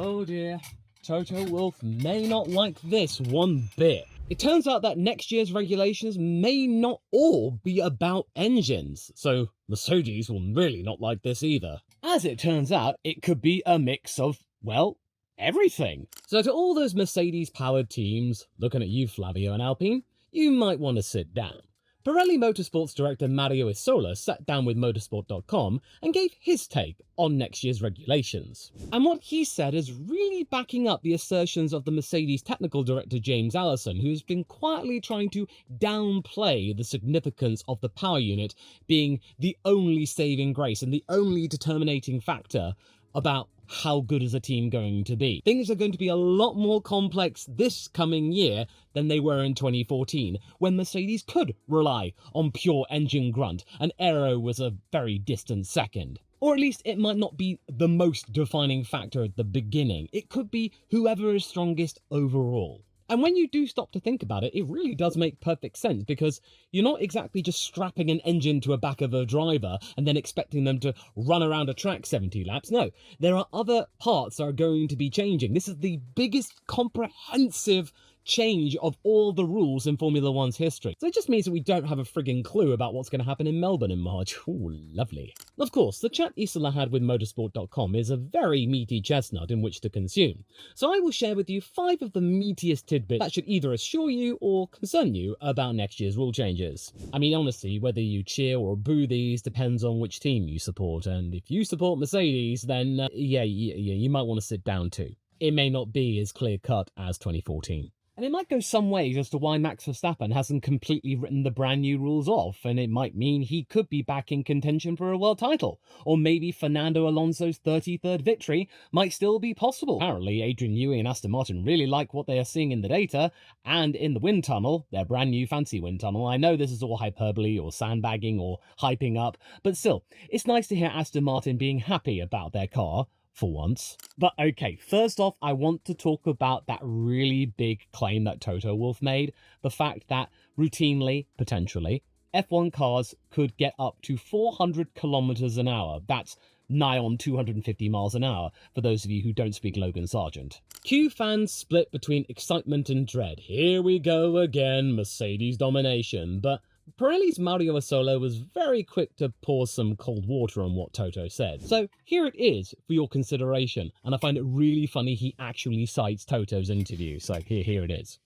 Oh dear, Toto Wolff may not like this one bit. It turns out that next year's regulations may not all be about engines, so Mercedes will really not like this either. As it turns out, it could be a mix of, well, everything. So to all those Mercedes-powered teams, looking at you Flavio and Alpine, you might want to sit down. Pirelli Motorsports director Mario Isola sat down with motorsport.com and gave his take on next year's regulations. And what he said is really backing up the assertions of the Mercedes technical director James Allison, who has been quietly trying to downplay the significance of the power unit being the only saving grace and the only determining factor about how good is a team going to be. Things are going to be a lot more complex this coming year than they were in 2014, when Mercedes could rely on pure engine grunt and aero was a very distant second. Or at least it might not be the most defining factor at the beginning. It could be whoever is strongest overall. And when you do stop to think about it, it really does make perfect sense, because you're not exactly just strapping an engine to a back of a driver and then expecting them to run around a track 70 laps. No, there are other parts that are going to be changing. This is the biggest comprehensive change of all the rules in Formula One's history. So it just means that we don't have a frigging clue about what's going to happen in Melbourne in March. Ooh, lovely. Of course, the chat Isola had with motorsport.com is a very meaty chestnut in which to consume. So I will share with you 5 of the meatiest tidbits that should either assure you or concern you about next year's rule changes. I mean, honestly, whether you cheer or boo these depends on which team you support, and if you support Mercedes, then you might want to sit down too. It may not be as clear-cut as 2014. And it might go some ways as to why Max Verstappen hasn't completely written the brand new rules off, and it might mean he could be back in contention for a world title. Or maybe Fernando Alonso's 33rd victory might still be possible. Apparently, Adrian Newey and Aston Martin really like what they are seeing in the data, and in the wind tunnel, their brand new fancy wind tunnel. I know this is all hyperbole or sandbagging or hyping up, but still, it's nice to hear Aston Martin being happy about their car, for once. But okay, first off, I want to talk about that really big claim that Toto Wolff made. The fact that routinely, potentially, F1 cars could get up to 400 kilometers an hour. That's nigh on 250 miles an hour, for those of you who don't speak Logan Sargent. Q fans split between excitement and dread. Here we go again, Mercedes domination. But Pirelli's Mario Isola was very quick to pour some cold water on what Toto said. So here it is for your consideration, and I find it really funny he actually cites Toto's interview, so here it is.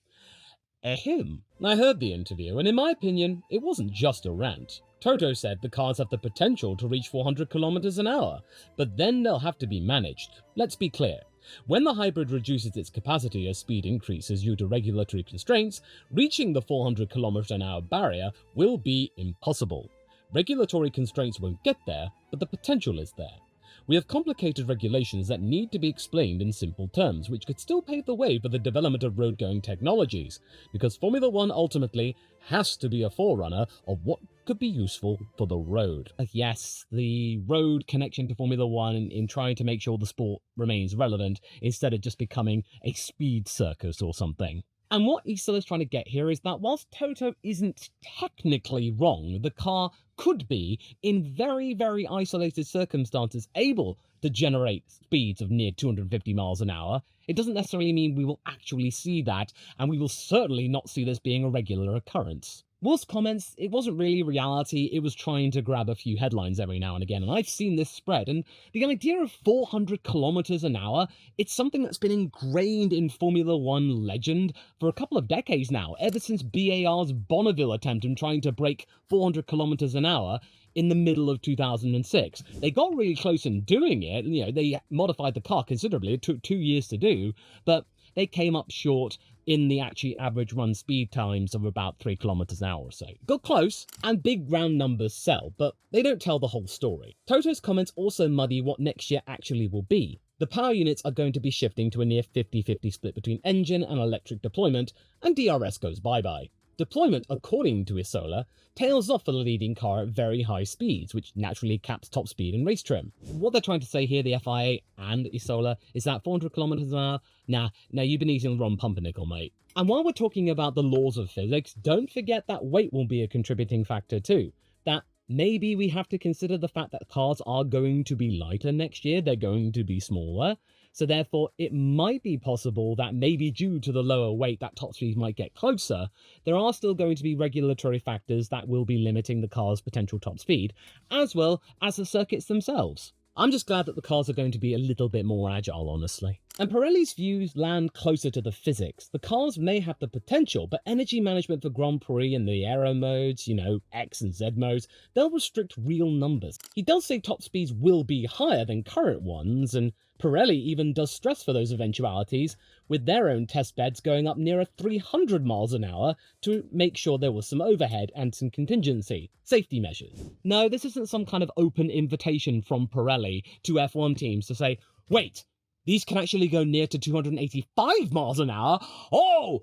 Ahem. I heard the interview, and in my opinion, it wasn't just a rant. Toto said the cars have the potential to reach 400 kilometers an hour, but then they'll have to be managed. Let's be clear. When the hybrid reduces its capacity as speed increases due to regulatory constraints, reaching the 400 km/h barrier will be impossible. Regulatory constraints won't get there, but the potential is there. We have complicated regulations that need to be explained in simple terms, which could still pave the way for the development of road-going technologies, because Formula One ultimately has to be a forerunner of what could be useful for the road. Yes, the road connection to Formula One in trying to make sure the sport remains relevant instead of just becoming a speed circus or something. And what Isola is trying to get here is that whilst Toto isn't technically wrong, the car could be, in very, very isolated circumstances, able to generate speeds of near 250 miles an hour. It doesn't necessarily mean we will actually see that, and we will certainly not see this being a regular occurrence. Wolff's comments, it wasn't really reality, it was trying to grab a few headlines every now and again, and I've seen this spread, and the idea of 400 kilometers an hour, it's something that's been ingrained in Formula One legend for a couple of decades now, ever since BAR's Bonneville attempt in trying to break 400 kilometers an hour in the middle of 2006. They got really close in doing it, they modified the car considerably, it took 2 years to do, but they came up short in the actually average run speed times of about 3 kilometers an hour or so. Got close, and big round numbers sell, but they don't tell the whole story. Toto's comments also muddy what next year actually will be. The power units are going to be shifting to a near 50-50 split between engine and electric deployment, and DRS goes bye-bye. Deployment, according to Isola, tails off for the leading car at very high speeds, which naturally caps top speed and race trim. What they're trying to say here, the FIA and Isola, is that 400 kilometers an hour? Nah, you've been eating the wrong pumpernickel, mate. And while we're talking about the laws of physics, don't forget that weight will be a contributing factor too. That maybe we have to consider the fact that cars are going to be lighter next year, they're going to be smaller. So therefore, it might be possible that maybe due to the lower weight that top speed might get closer, there are still going to be regulatory factors that will be limiting the car's potential top speed, as well as the circuits themselves. I'm just glad that the cars are going to be a little bit more agile, honestly. And Pirelli's views land closer to the physics. The cars may have the potential, but energy management for Grand Prix and the aero modes, X and Z modes, they'll restrict real numbers. He does say top speeds will be higher than current ones, and Pirelli even does stress for those eventualities, with their own test beds going up nearer 300 miles an hour to make sure there was some overhead and some contingency, safety measures. No, this isn't some kind of open invitation from Pirelli to F1 teams to say, wait, these can actually go near to 285 miles an hour. Oh,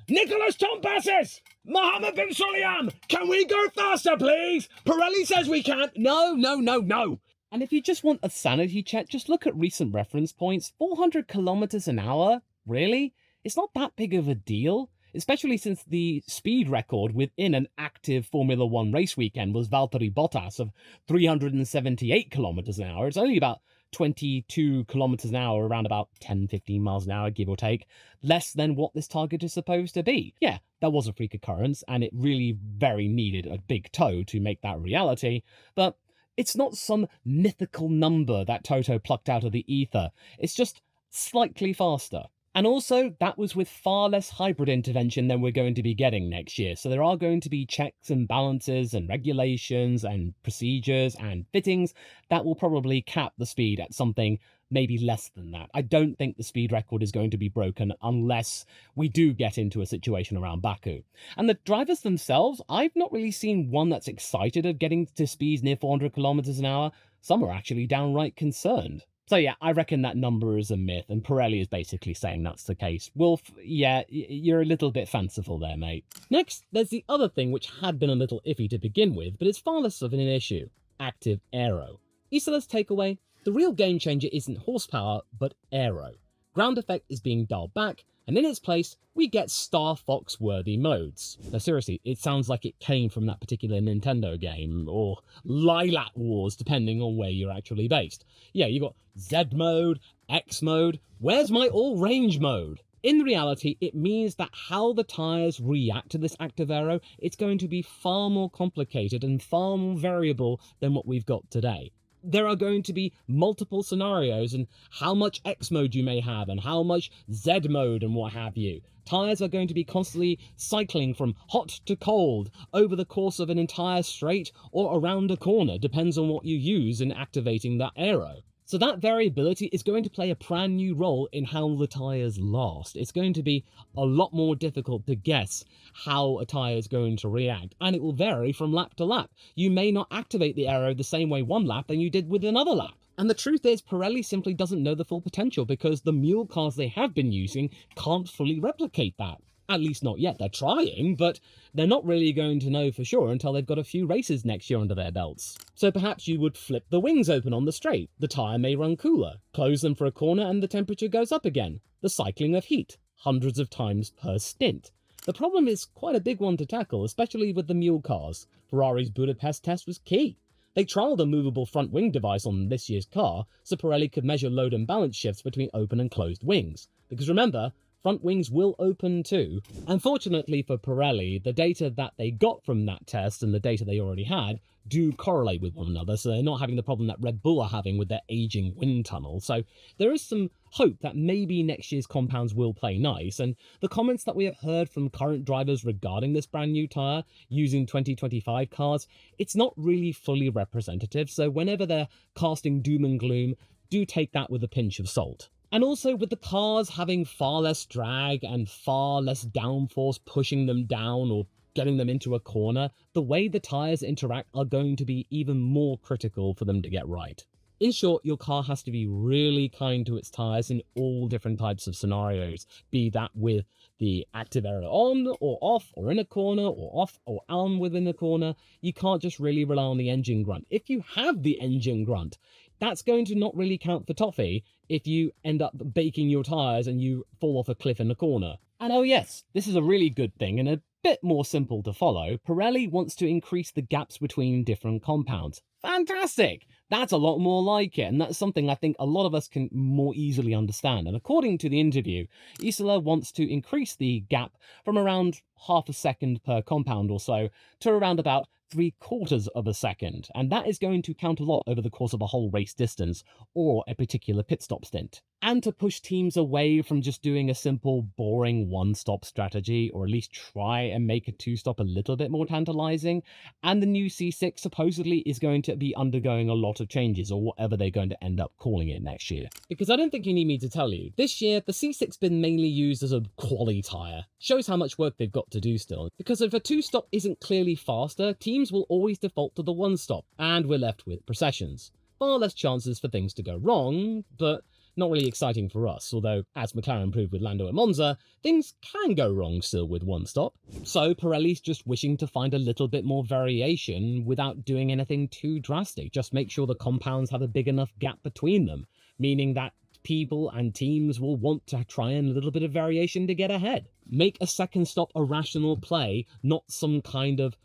Nicholas Tompasses! Mohammed bin Sulayem! Can we go faster, please? Pirelli says we can't. No. And if you just want a sanity check, just look at recent reference points. 400 kilometers an hour? Really? It's not that big of a deal. Especially since the speed record within an active Formula 1 race weekend was Valtteri Bottas of 378 kilometers an hour. It's only about 22 kilometers an hour, around about 10-15 miles an hour, give or take, less than what this target is supposed to be. Yeah, that was a freak occurrence, and it really very needed a big toe to make that reality, but it's not some mythical number that Toto plucked out of the ether. It's just slightly faster. And also, that was with far less hybrid intervention than we're going to be getting next year. So there are going to be checks and balances and regulations and procedures and fittings that will probably cap the speed at something maybe less than that. I don't think the speed record is going to be broken unless we do get into a situation around Baku. And the drivers themselves, I've not really seen one that's excited of getting to speeds near 400 kilometers an hour. Some are actually downright concerned. So yeah, I reckon that number is a myth, and Pirelli is basically saying that's the case. Wolff, yeah, you're a little bit fanciful there, mate. Next, there's the other thing which had been a little iffy to begin with, but it's far less of an issue. Active aero. Isola's takeaway, the real game changer isn't horsepower, but aero. Ground effect is being dialed back, and in its place, we get Star Fox-worthy modes. Now seriously, it sounds like it came from that particular Nintendo game, or Lilac Wars, depending on where you're actually based. Yeah, you got Z mode, X mode, where's my all-range mode? In reality, it means that how the tyres react to this active aero, it's going to be far more complicated and far more variable than what we've got today. There are going to be multiple scenarios and how much X mode you may have and how much Z mode and what have you. Tyres are going to be constantly cycling from hot to cold over the course of an entire straight or around a corner, depends on what you use in activating that aero. So that variability is going to play a brand new role in how the tyres last. It's going to be a lot more difficult to guess how a tyre is going to react, and it will vary from lap to lap. You may not activate the aero the same way one lap than you did with another lap. And the truth is, Pirelli simply doesn't know the full potential because the mule cars they have been using can't fully replicate that. At least not yet. They're trying, but they're not really going to know for sure until they've got a few races next year under their belts. So perhaps you would flip the wings open on the straight. The tyre may run cooler. Close them for a corner and the temperature goes up again. The cycling of heat, hundreds of times per stint. The problem is quite a big one to tackle, especially with the mule cars. Ferrari's Budapest test was key. They trialled a movable front wing device on this year's car, so Pirelli could measure load and balance shifts between open and closed wings. Because remember, front wings will open too. Unfortunately for Pirelli, the data that they got from that test and the data they already had do correlate with one another, so they're not having the problem that Red Bull are having with their aging wind tunnel. So there is some hope that maybe next year's compounds will play nice, and the comments that we have heard from current drivers regarding this brand new tyre using 2025 cars, it's not really fully representative, so whenever they're casting doom and gloom, do take that with a pinch of salt. And also, with the cars having far less drag and far less downforce pushing them down or getting them into a corner, the way the tyres interact are going to be even more critical for them to get right. In short, your car has to be really kind to its tyres in all different types of scenarios, be that with the active aero on or off or in a corner or off or on within a corner. You can't just really rely on the engine grunt. If you have the engine grunt, that's going to not really count for toffee if you end up baking your tyres and you fall off a cliff in the corner. And oh yes, this is a really good thing and a bit more simple to follow. Pirelli wants to increase the gaps between different compounds. Fantastic! That's a lot more like it, and that's something I think a lot of us can more easily understand. And according to the interview, Isola wants to increase the gap from around half a second per compound or so to around about 3/4 of a second, and that is going to count a lot over the course of a whole race distance or a particular pit stop stint. And to push teams away from just doing a simple, boring one-stop strategy, or at least try and make a two-stop a little bit more tantalizing. And the new C6 supposedly is going to be undergoing a lot of changes, or whatever they're going to end up calling it next year. Because I don't think you need me to tell you, this year the C6 has been mainly used as a quali tyre. Shows how much work they've got to do still. Because if a two-stop isn't clearly faster, teams will always default to the one-stop, and we're left with processions. Far less chances for things to go wrong, but not really exciting for us, although, as McLaren proved with Lando and Monza, things can go wrong still with one stop. So Pirelli's just wishing to find a little bit more variation without doing anything too drastic. Just make sure the compounds have a big enough gap between them, meaning that people and teams will want to try a little bit of variation to get ahead. Make a second stop a rational play, not some kind of,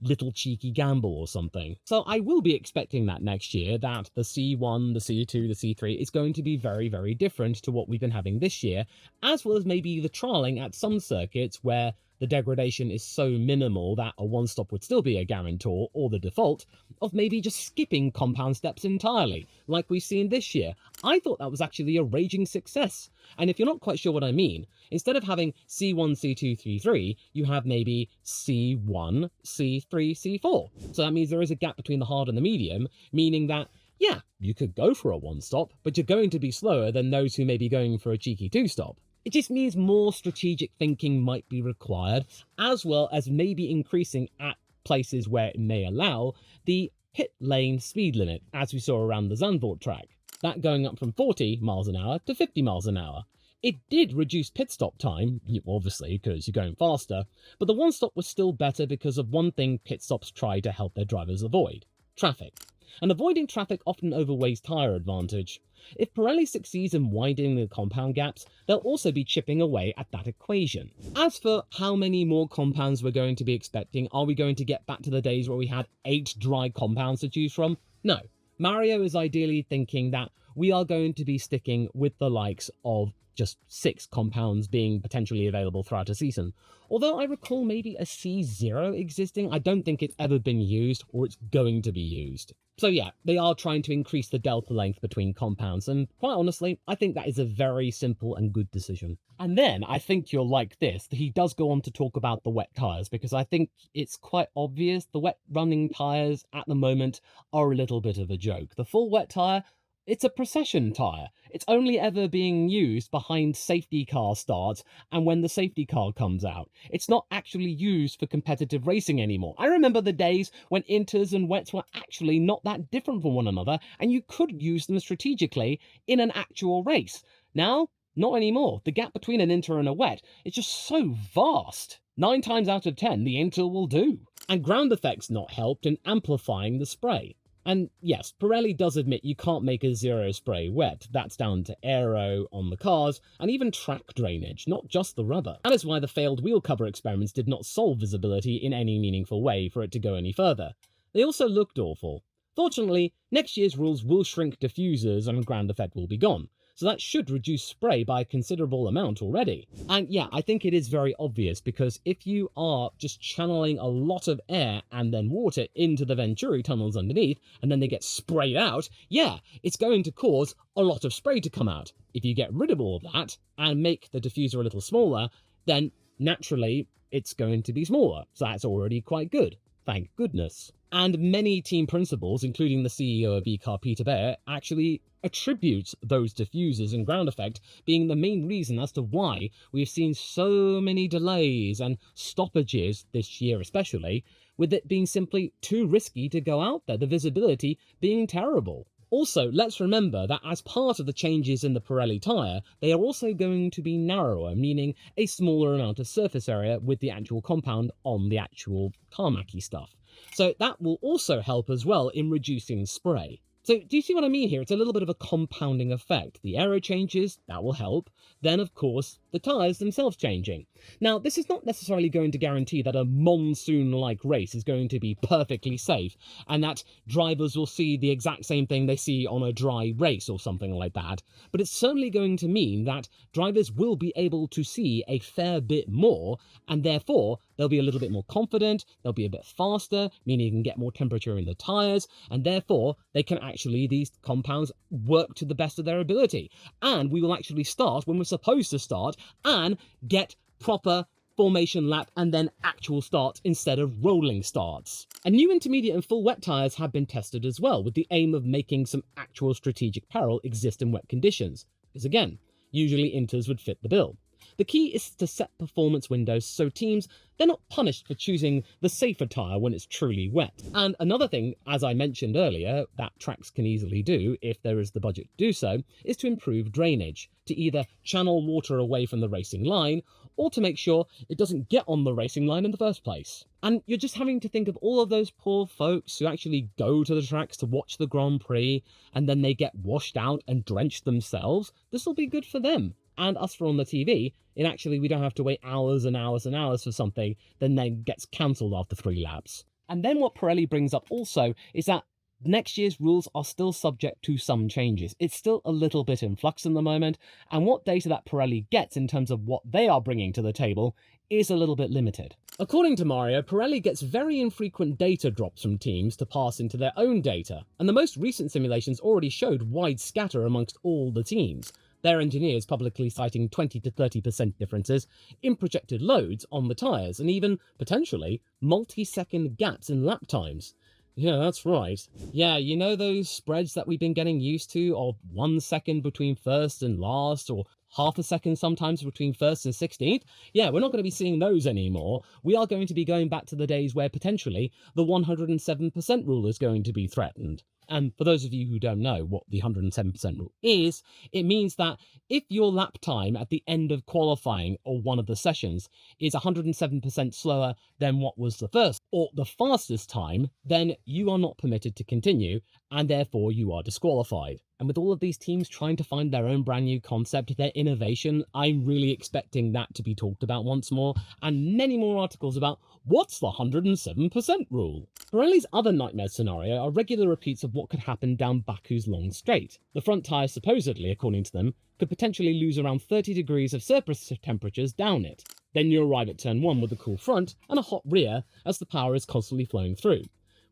little cheeky gamble or something. So I will be expecting that next year, that the C1, the C2, the C3 is going to be very, very different to what we've been having this year, as well as maybe the trialling at some circuits where the degradation is so minimal that a one-stop would still be a guarantor, or the default, of maybe just skipping compound steps entirely, like we've seen this year. I thought that was actually a raging success. And if you're not quite sure what I mean, instead of having C1, C2, C3, you have maybe C1, C3, C4. So that means there is a gap between the hard and the medium, meaning that, yeah, you could go for a one-stop, but you're going to be slower than those who may be going for a cheeky two-stop. It just means more strategic thinking might be required, as well as maybe increasing at places where it may allow the pit lane speed limit, as we saw around the Zandvoort track. That going up from 40 miles an hour to 50 miles an hour. It did reduce pit stop time, obviously, because you're going faster, but the one stop was still better because of one thing pit stops try to help their drivers avoid: traffic. And avoiding traffic often overweighs tyre advantage. If Pirelli succeeds in widening the compound gaps, they'll also be chipping away at that equation. As for how many more compounds we're going to be expecting, are we going to get back to the days where we had 8 dry compounds to choose from? No. Mario is ideally thinking that we are going to be sticking with the likes of just 6 compounds being potentially available throughout a season. Although I recall maybe a C0 existing, I don't think it's ever been used, or it's going to be used. So yeah, they are trying to increase the delta length between compounds, and quite honestly, I think that is a very simple and good decision. And then I think you'll like this, that he does go on to talk about the wet tyres, because I think it's quite obvious the wet running tyres at the moment are a little bit of a joke. The full wet tyre, it's a procession tyre. It's only ever being used behind safety car starts and when the safety car comes out. It's not actually used for competitive racing anymore. I remember the days when inters and wets were actually not that different from one another, and you could use them strategically in an actual race. Now, not anymore. The gap between an inter and a wet is just so vast. 9 times out of 10, the inter will do. And ground effects not helped in amplifying the spray. And yes, Pirelli does admit you can't make a zero spray wet. That's down to aero on the cars and even track drainage, not just the rubber. That is why the failed wheel cover experiments did not solve visibility in any meaningful way for it to go any further. They also looked awful. Fortunately, next year's rules will shrink diffusers and ground effect will be gone. So that should reduce spray by a considerable amount already. And yeah, I think it is very obvious, because if you are just channeling a lot of air and then water into the Venturi tunnels underneath, and then they get sprayed out, yeah, it's going to cause a lot of spray to come out. If you get rid of all of that and make the diffuser a little smaller, then naturally it's going to be smaller. So that's already quite good. Thank goodness. And many team principals, including the CEO of eCar, Peter Bear, actually attributes those diffusers and ground effect being the main reason as to why we've seen so many delays and stoppages this year especially, with it being simply too risky to go out there, the visibility being terrible. Also, let's remember that as part of the changes in the Pirelli tyre, they are also going to be narrower, meaning a smaller amount of surface area with the actual compound on the actual tarmacy stuff. So that will also help as well in reducing spray. So do you see what I mean here? It's a little bit of a compounding effect. The aero changes, that will help. Then, of course, the tyres themselves changing. Now, this is not necessarily going to guarantee that a monsoon-like race is going to be perfectly safe, and that drivers will see the exact same thing they see on a dry race or something like that. But it's certainly going to mean that drivers will be able to see a fair bit more, and therefore they'll be a little bit more confident, they'll be a bit faster, meaning you can get more temperature in the tyres, and therefore they can actually, these compounds, work to the best of their ability. And we will actually start when we're supposed to start and get proper formation lap and then actual starts instead of rolling starts. And new intermediate and full wet tyres have been tested as well, with the aim of making some actual strategic peril exist in wet conditions. Because again, usually inters would fit the bill. The key is to set performance windows so teams, they're not punished for choosing the safer tyre when it's truly wet. And another thing, as I mentioned earlier, that tracks can easily do, if there is the budget to do so, is to improve drainage, to either channel water away from the racing line, or to make sure it doesn't get on the racing line in the first place. And you're just having to think of all of those poor folks who actually go to the tracks to watch the Grand Prix, and then they get washed out and drenched themselves. This will be good for them. And us for on the TV, and actually we don't have to wait hours and hours and hours for something that then gets cancelled after 3 laps. And then what Pirelli brings up also is that next year's rules are still subject to some changes. It's still a little bit in flux in the moment, and what data that Pirelli gets in terms of what they are bringing to the table is a little bit limited. According to Mario, Pirelli gets very infrequent data drops from teams to pass into their own data, and the most recent simulations already showed wide scatter amongst all the teams. Their engineers publicly citing 20 to 30% differences in projected loads on the tyres, and even, potentially, multi-second gaps in lap times. Yeah, that's right. Yeah, you know those spreads that we've been getting used to, of 1 second between first and last, or half a second sometimes between first and 16th? Yeah, we're not going to be seeing those anymore. We are going to be going back to the days where potentially the 107% rule is going to be threatened. And for those of you who don't know what the 107% rule is, it means that if your lap time at the end of qualifying or one of the sessions is 107% slower than what was the first or the fastest time, then you are not permitted to continue, and therefore you are disqualified. And with all of these teams trying to find their own brand new concept, their innovation, I'm really expecting that to be talked about once more, and many more articles about what's the 107% rule. Pirelli's other nightmare scenario are regular repeats of what could happen down Baku's long straight. The front tyres supposedly, according to them, could potentially lose around 30 degrees of surface temperatures down it. Then you arrive at turn 1 with a cool front and a hot rear as the power is constantly flowing through.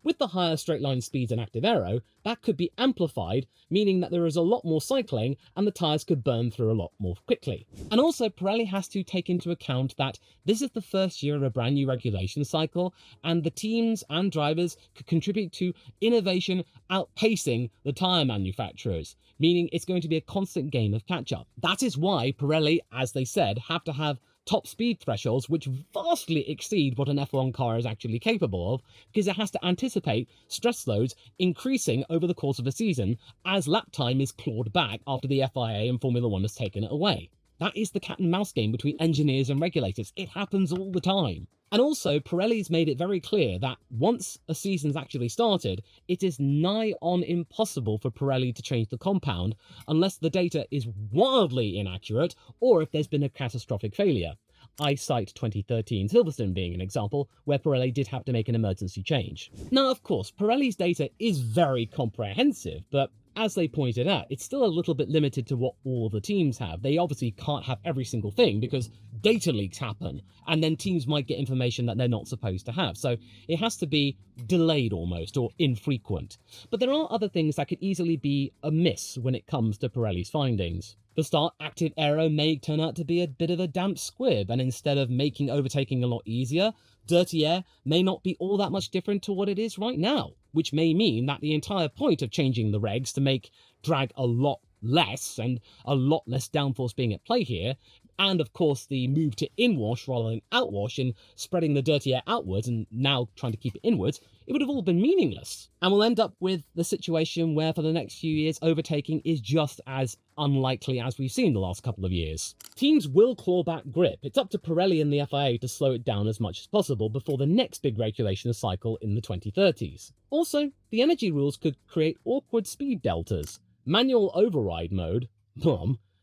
With the higher straight line speeds and active aero, that could be amplified, meaning that there is a lot more cycling and the tyres could burn through a lot more quickly. And also, Pirelli has to take into account that this is the first year of a brand new regulation cycle, and the teams and drivers could contribute to innovation outpacing the tyre manufacturers, meaning it's going to be a constant game of catch-up. That is why Pirelli, as they said, have to have top speed thresholds which vastly exceed what an F1 car is actually capable of, because it has to anticipate stress loads increasing over the course of a season as lap time is clawed back after the FIA and Formula 1 has taken it away. That is the cat and mouse game between engineers and regulators. It happens all the time. And also, Pirelli's made it very clear that once a season's actually started, it is nigh on impossible for Pirelli to change the compound unless the data is wildly inaccurate or if there's been a catastrophic failure. I cite 2013 Silverstone being an example where Pirelli did have to make an emergency change. Now, of course, Pirelli's data is very comprehensive, but as they pointed out, it's still a little bit limited to what all the teams have. They obviously can't have every single thing because data leaks happen, and then teams might get information that they're not supposed to have. So it has to be delayed almost, or infrequent. But there are other things that could easily be amiss when it comes to Pirelli's findings. For start, active aero may turn out to be a bit of a damp squib, and instead of making overtaking a lot easier, dirty air may not be all that much different to what it is right now, which may mean that the entire point of changing the regs to make drag a lot less and a lot less downforce being at play here, and of course the move to inwash rather than outwash and spreading the dirty air outwards and now trying to keep it inwards, it would have all been meaningless. And we'll end up with the situation where for the next few years, overtaking is just as unlikely as we've seen the last couple of years. Teams will claw back grip. It's up to Pirelli and the FIA to slow it down as much as possible before the next big regulation cycle in the 2030s. Also, the energy rules could create awkward speed deltas. Manual override mode,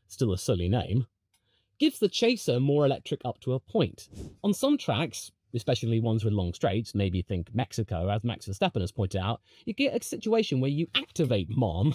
still a silly name, gives the chaser more electric up to a point. On some tracks, especially ones with long straights, maybe think Mexico, as Max Verstappen has pointed out, you get a situation where you activate MOM,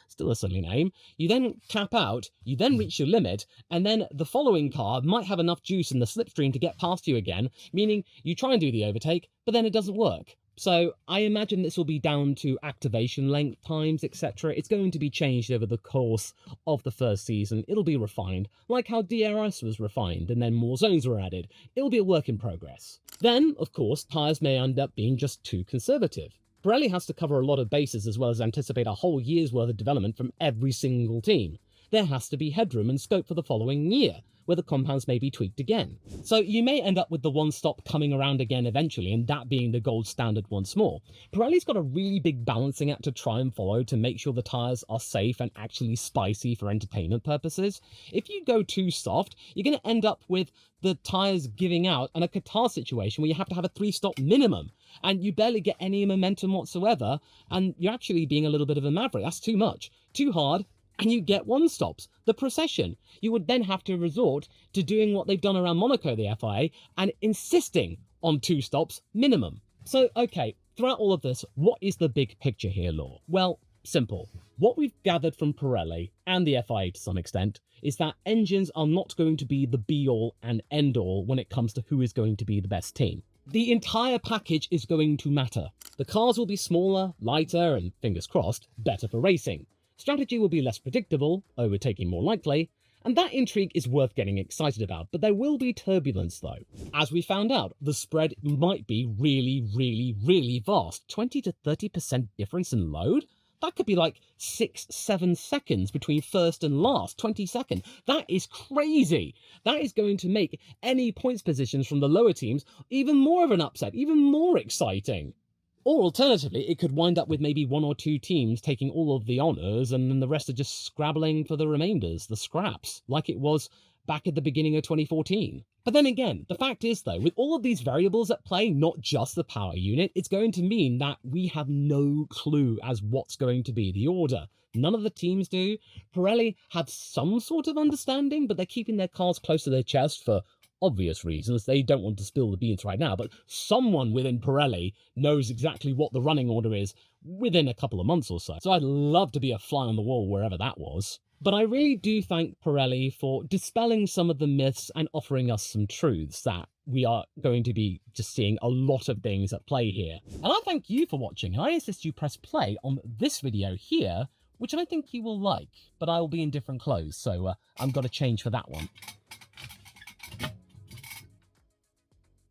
still a silly name, you then cap out, you then reach your limit, and then the following car might have enough juice in the slipstream to get past you again, meaning you try and do the overtake, but then it doesn't work. So I imagine this will be down to activation length times, etc. It's going to be changed over the course of the first season. It'll be refined, like how DRS was refined and then more zones were added. It'll be a work in progress. Then, of course, tyres may end up being just too conservative. Pirelli has to cover a lot of bases as well as anticipate a whole year's worth of development from every single team. There has to be headroom and scope for the following year, where the compounds may be tweaked again. So you may end up with the one stop coming around again eventually, and that being the gold standard once more. Pirelli's got a really big balancing act to try and follow to make sure the tyres are safe and actually spicy for entertainment purposes. If you go too soft, you're going to end up with the tyres giving out and a Qatar situation where you have to have a 3-stop minimum, and you barely get any momentum whatsoever, and you're actually being a little bit of a maverick. That's too much. Too hard. And you get one stops, the procession. You would then have to resort to doing what they've done around Monaco, the FIA, and insisting on 2 stops minimum. So, okay, throughout all of this, what is the big picture here, Law? Well, simple. What we've gathered from Pirelli, and the FIA to some extent, is that engines are not going to be the be-all and end-all when it comes to who is going to be the best team. The entire package is going to matter. The cars will be smaller, lighter, and, fingers crossed, better for racing. Strategy will be less predictable, overtaking more likely, and that intrigue is worth getting excited about, but there will be turbulence though. As we found out, the spread might be really vast. 20 to 30% difference in load? That could be like 6-7 seconds between first and last, 22nd. That is crazy. That is going to make any points positions from the lower teams even more of an upset, even more exciting. Or alternatively, it could wind up with maybe 1 or 2 teams taking all of the honours and then the rest are just scrabbling for the remainders, the scraps, like it was back at the beginning of 2014. But then again, the fact is though, with all of these variables at play, not just the power unit, it's going to mean that we have no clue as what's going to be the order. None of the teams do. Pirelli have some sort of understanding, but they're keeping their cards close to their chest for obvious reasons. They don't want to spill the beans right now, but someone within Pirelli knows exactly what the running order is within a couple of months or so. So I'd love to be a fly on the wall wherever that was. But I really do thank Pirelli for dispelling some of the myths and offering us some truths that we are going to be just seeing a lot of things at play here. And I thank you for watching, and I insist you press play on this video here, which I think you will like, but I will be in different clothes, so I'm got to change for that one.